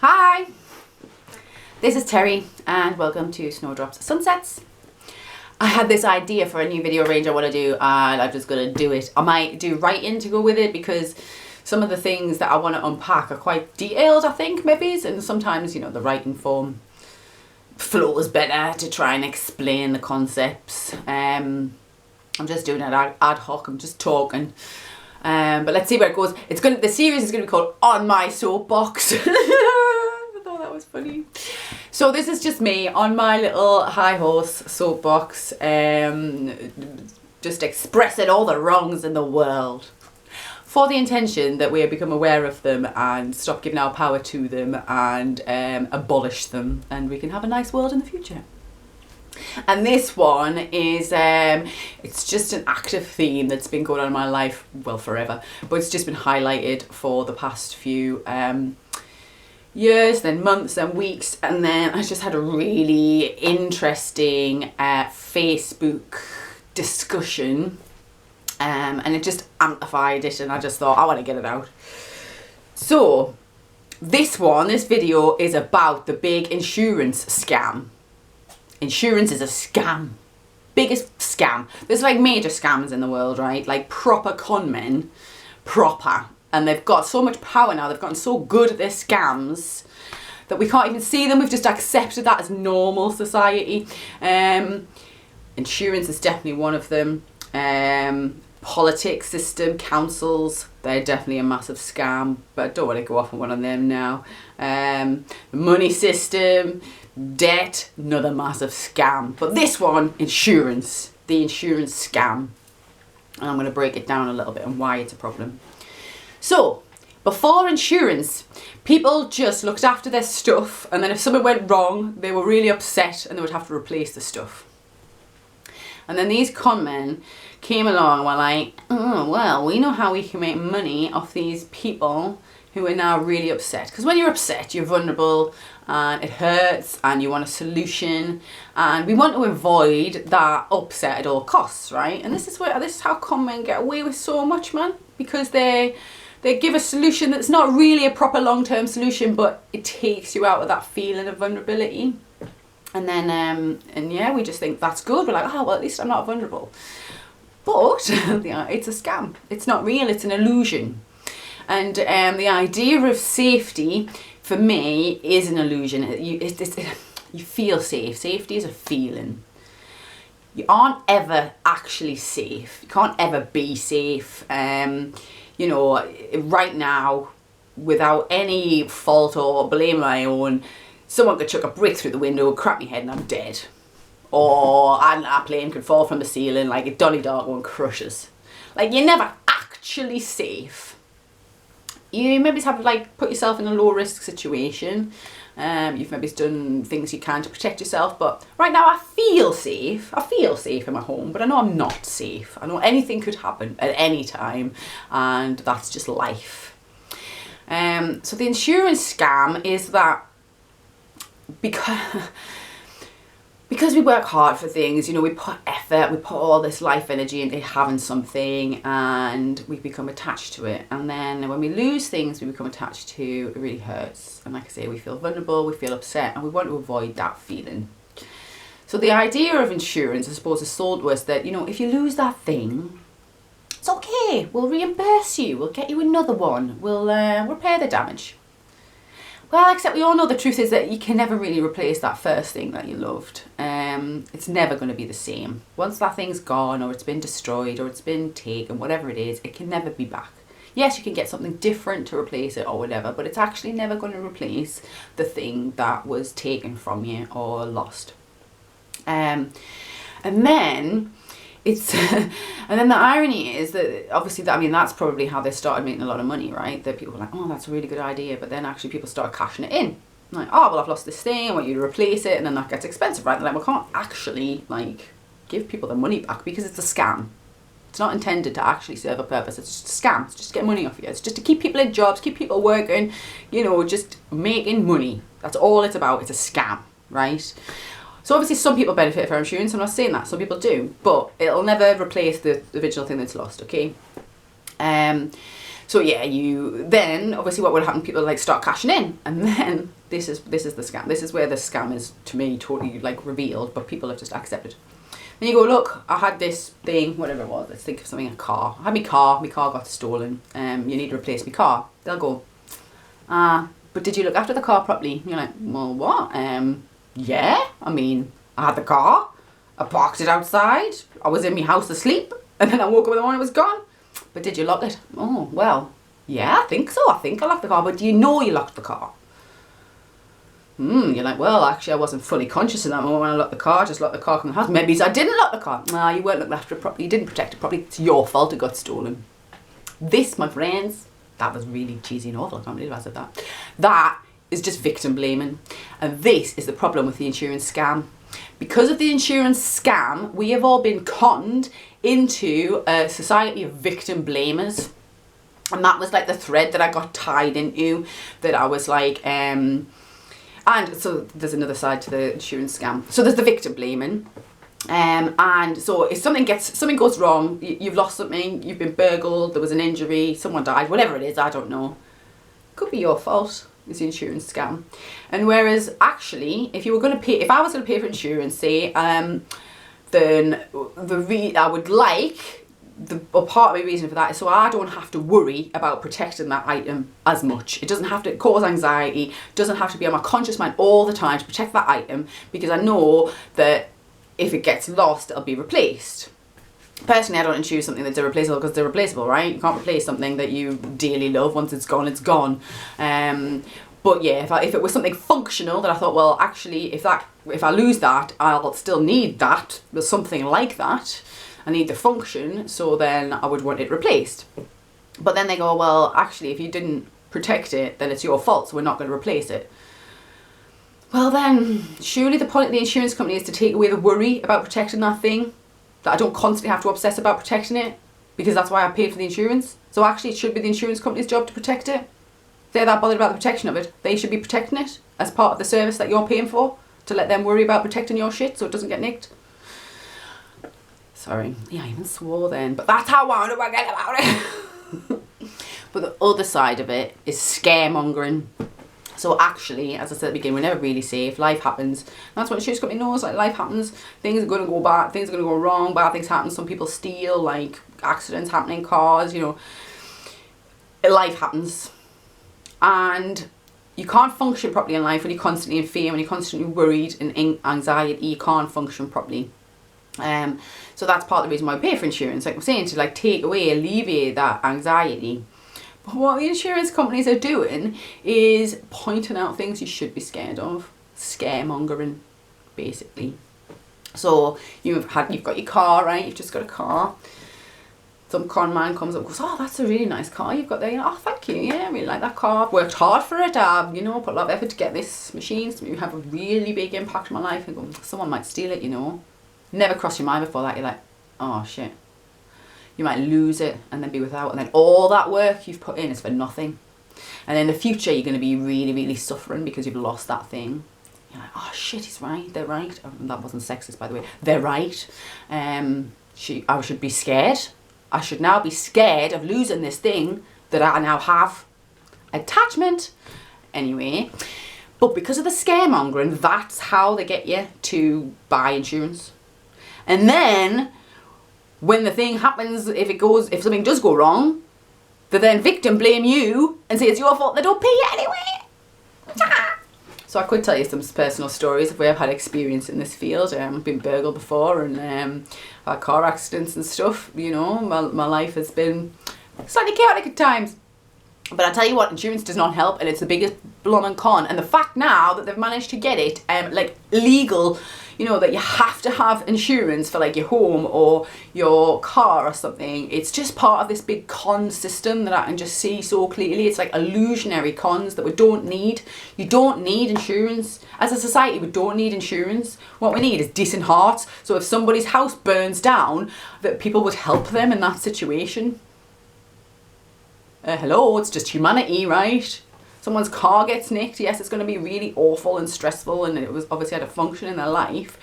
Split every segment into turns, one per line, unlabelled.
Hi, this is Terry and welcome to Snowdrops Sunsets. I had this idea for a new video range I want to do and I'm just going to do it. I might do writing to go with it because some of the things that I want to unpack are quite detailed, I think, maybe, and sometimes, you know, the writing form flows better to try and explain the concepts. I'm just doing it ad hoc, I'm just talking. But let's see where it goes. The series is going to be called On My Soapbox. I thought that was funny. So this is just me on my little high horse soapbox, just expressing all the wrongs in the world, for the intention that we become aware of them and stop giving our power to them and abolish them, and we can have a nice world in the future. And this one is, it's just an active theme that's been going on in my life, well, forever, but it's just been highlighted for the past few years, then months, then weeks, and then I just had a really interesting Facebook discussion, and it just amplified it, and I just thought, I want to get it out. So, this video is about the big insurance scam. Insurance is a scam. Biggest scam. There's like major scams in the world, right? Like proper con men. Proper. And they've got so much power now. They've gotten so good at their scams that we can't even see them. We've just accepted that as normal society. Insurance is definitely one of them. Politics system, councils, they're definitely a massive scam. But I don't want to go off on one of them now. The money system, debt, another massive scam. But this one, insurance, the insurance scam. And I'm going to break it down a little bit and why it's a problem. So, before insurance, people just looked after their stuff, and then if something went wrong, they were really upset and they would have to replace the stuff. And then these con men came along and were like, oh, well, we know how we can make money off these people who are now really upset. Because when you're upset, you're vulnerable and it hurts and you want a solution, and we want to avoid that upset at all costs, right? And this is how con men get away with so much, man, because they give a solution that's not really a proper long-term solution, but it takes you out of that feeling of vulnerability. And then, and yeah, we just think that's good. We're like, oh, well, at least I'm not vulnerable. But it's a scam. It's not real. It's an illusion. And the idea of safety, for me, is an illusion. You feel safe. Safety is a feeling. You aren't ever actually safe. You can't ever be safe. You know, right now, without any fault or blame of my own, someone could chuck a brick through the window, crack my head, and I'm dead. Or a plane could fall from the ceiling like a Donnie Darko and crushes. Like, you're never actually safe. You maybe have to like put yourself in a low risk situation. You've maybe done things you can to protect yourself, but right now I feel safe. I feel safe in my home, but I know I'm not safe. I know anything could happen at any time, and that's just life. So the insurance scam is that because we work hard for things, you know, we put effort, we put all this life energy into having something, and we become attached to it. And then when we lose things we become attached to, it really hurts. And like I say, we feel vulnerable, we feel upset, and we want to avoid that feeling. So the idea of insurance, I suppose, is sold to us that, you know, if you lose that thing, it's okay, we'll reimburse you, we'll get you another one, we'll repair the damage. Well, except we all know the truth is that you can never really replace that first thing that you loved. It's never going to be the same. Once that thing's gone, or it's been destroyed, or it's been taken, whatever it is, it can never be back. Yes, you can get something different to replace it or whatever, but it's actually never going to replace the thing that was taken from you or lost. And then it's and then the irony is that obviously that's probably how they started making a lot of money, right? That people were like, oh, that's a really good idea, but then actually people start cashing it in, like, oh, well, I've lost this thing, I want you to replace it, and then that gets expensive, right? They're like, we can't actually like give people the money back because it's a scam. It's not intended to actually serve a purpose. It's just a scam. It's just to get money off you. It's just to keep people in jobs, keep people working, you know, just making money. That's all it's about. It's a scam, right? So obviously some people benefit from insurance, I'm not saying that, some people do, but it'll never replace the original thing that's lost, okay? So yeah, then obviously what would happen, people like start cashing in, and then this is the scam. This is where the scam is, to me, totally like revealed, but people have just accepted. Then you go, look, I had this thing, whatever it was, let's think of something, a car. I had my car got stolen, you need to replace my car. They'll go, but did you look after the car properly? And you're like, well, what? Yeah, I mean, I had the car, I parked it outside, I was in my house asleep, and then I woke up in the morning, it was gone. But did you lock it? Oh, well, yeah, I think so. I think I locked the car, but do you know you locked the car? You're like, well, actually, I wasn't fully conscious in that moment when I locked the car. I just locked the car from the house. Maybe I didn't lock the car. No, you weren't looking after it properly. You didn't protect it properly. It's your fault it got stolen. This, my friends, that was really cheesy and awful. I can't believe I said that. That is just victim blaming. And this is the problem with the insurance scam. Because of the insurance scam, we have all been conned into a society of victim blamers. And that was like the thread that I got tied into, that I was like, and so there's another side to the insurance scam. So there's the victim blaming. And so if something goes wrong, you've lost something, you've been burgled, there was an injury, someone died, whatever it is, I don't know. Could be your fault. It's the insurance scam. And whereas actually, if I was going to pay for insurance, say, then I would like, part of my reason for that is so I don't have to worry about protecting that item as much. It doesn't have to cause anxiety, doesn't have to be on my conscious mind all the time to protect that item, because I know that if it gets lost, it'll be replaced. Personally, I don't insure something that's irreplaceable because it's irreplaceable, right? You can't replace something that you dearly love. Once it's gone, it's gone. But yeah, if it was something functional that I thought, well, actually, if I lose that, I'll still need that. There's something like that. I need the function, so then I would want it replaced. But then they go, well, actually, if you didn't protect it, then it's your fault, so we're not going to replace it. Well then, surely the point of the insurance company is to take away the worry about protecting that thing, that I don't constantly have to obsess about protecting it, because that's why I paid for the insurance. So actually, it should be the insurance company's job to protect it. If they're that bothered about the protection of it, they should be protecting it as part of the service that you're paying for, to let them worry about protecting your shit so it doesn't get nicked. Sorry, yeah, I even swore then, but that's how I want to get about it. But the other side of it is scaremongering. So actually, as I said at the beginning, we're never really safe. Life happens. And that's what the insurance company knows. Like, life happens. Things are going to go bad. Things are going to go wrong. Bad things happen. Some people steal. Like, accidents happen in cars. You know, life happens. And you can't function properly in life when you're constantly in fear, when you're constantly worried and anxiety. You can't function properly. So that's part of the reason why I pay for insurance. Like I'm saying, to like take away, alleviate that anxiety. But what the insurance companies are doing is pointing out things you should be scared of. Scaremongering, basically. So you've got your car, right? You've just got a car. Some con man comes up and goes, oh, that's a really nice car you've got there. You know, oh, thank you. Yeah, I really like that car. I've worked hard for it. You know, put a lot of effort to get this machine. So you have a really big impact on my life. And go, someone might steal it, you know. Never crossed your mind before that. You're like, oh, shit. You might lose it and then be without. And then all that work you've put in is for nothing. And in the future, you're going to be really, really suffering because you've lost that thing. You're like, oh, shit, he's right. They're right. Oh, that wasn't sexist, by the way. They're right. I should be scared. I should now be scared of losing this thing that I now have. Attachment. Anyway. But because of the scaremongering, that's how they get you to buy insurance. And then, when the thing happens, if something does go wrong, they then victim blame you and say it's your fault, they don't pay you anyway. So I could tell you some personal stories of where I've had experience in this field. I've been burgled before and had car accidents and stuff. You know, my life has been slightly chaotic at times. But I tell you what, insurance does not help, and it's the biggest blooming con. And the fact now that they've managed to get it, like legal, you know, that you have to have insurance for like your home or your car or something. It's just part of this big con system that I can just see so clearly. It's like illusionary cons that we don't need. You don't need insurance. As a society, we don't need insurance. What we need is decent hearts. So if somebody's house burns down, that people would help them in that situation. Hello, it's just humanity, right? Someone's car gets nicked, yes, it's going to be really awful and stressful, and it was obviously had a function in their life,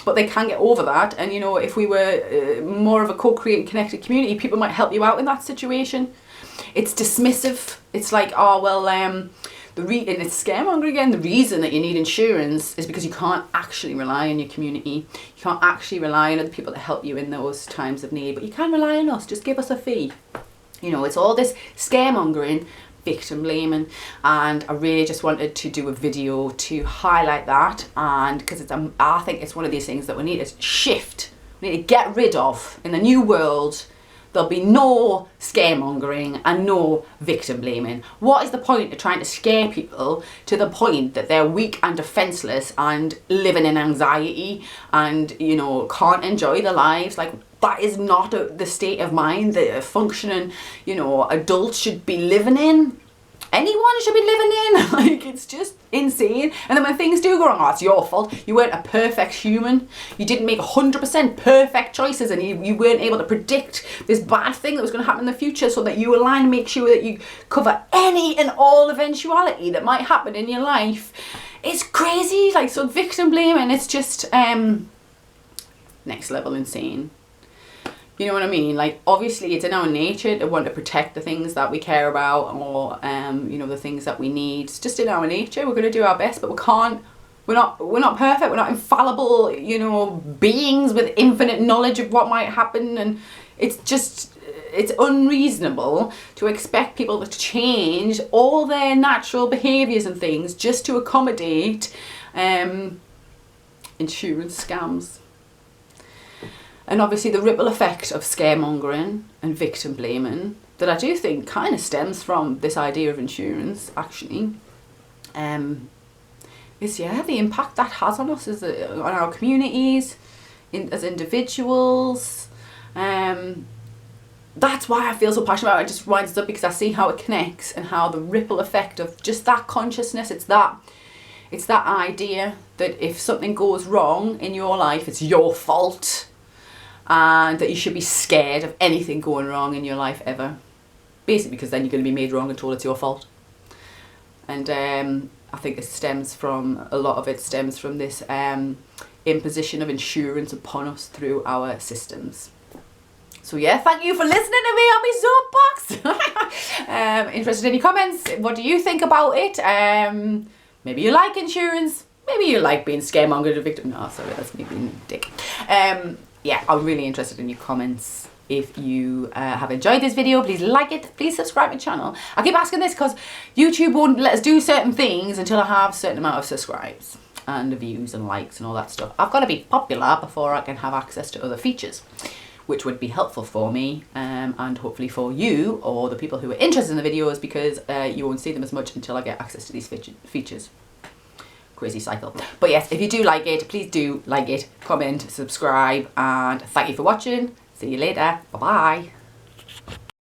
but they can get over that. And you know, if we were more of a co-creating, connected community, people might help you out in that situation. it's dismissive. It's like, oh well, and it's scaremongering again. The reason that you need insurance is because you can't actually rely on your community. You can't actually rely on other people to help you in those times of need, but you can rely on us. Just give us a fee. You know, it's all this scaremongering, victim blaming, and I really just wanted to do a video to highlight that, and because I think it's one of these things that we need to shift. We need to get rid of. In the new world, there'll be no scaremongering and no victim blaming. What is the point of trying to scare people to the point that they're weak and defenseless and living in anxiety and, you know, can't enjoy their lives? Like, that is not the state of mind that a functioning, you know, adult should be living in. Anyone should be living in. Like, it's just insane. And then when things do go wrong, oh, it's your fault. You weren't a perfect human. You didn't make 100% perfect choices, and you weren't able to predict this bad thing that was going to happen in the future, so that you align and make sure that you cover any and all eventuality that might happen in your life. It's crazy. Like, so victim blaming, it's just next level insane. You know what I mean? Like, obviously it's in our nature to want to protect the things that we care about, or you know, the things that we need. It's just in our nature. We're going to do our best, but we can't. We're not perfect. We're not infallible, you know, beings with infinite knowledge of what might happen, and it's unreasonable to expect people to change all their natural behaviours and things just to accommodate insurance scams. And obviously the ripple effect of scaremongering and victim blaming, that I do think kind of stems from this idea of insurance, actually, is, yeah, the impact that has on us on our communities, as individuals. That's why I feel so passionate about it. It just winds up because I see how it connects, and how the ripple effect of just that consciousness, it's that idea that if something goes wrong in your life, it's your fault. And that you should be scared of anything going wrong in your life ever. Basically because then you're going to be made wrong and told it's your fault. And I think a lot of it stems from this imposition of insurance upon us through our systems. So yeah, thank you for listening to me on my soapbox. Interested in your comments? What do you think about it? Maybe you like insurance. Maybe you like being scaremongered a victim. No, sorry, that's me being a dick. Yeah, I'm really interested in your comments. If you have enjoyed this video, please like it, please subscribe to my channel. I keep asking this because YouTube won't let us do certain things until I have a certain amount of subscribes and views and likes and all that stuff. I've got to be popular before I can have access to other features, which would be helpful for me and hopefully for you or the people who are interested in the videos, because you won't see them as much until I get access to these features. Crazy cycle. But yes, if you do like it, please do like it, comment, subscribe, and thank you for watching. See you later. Bye bye.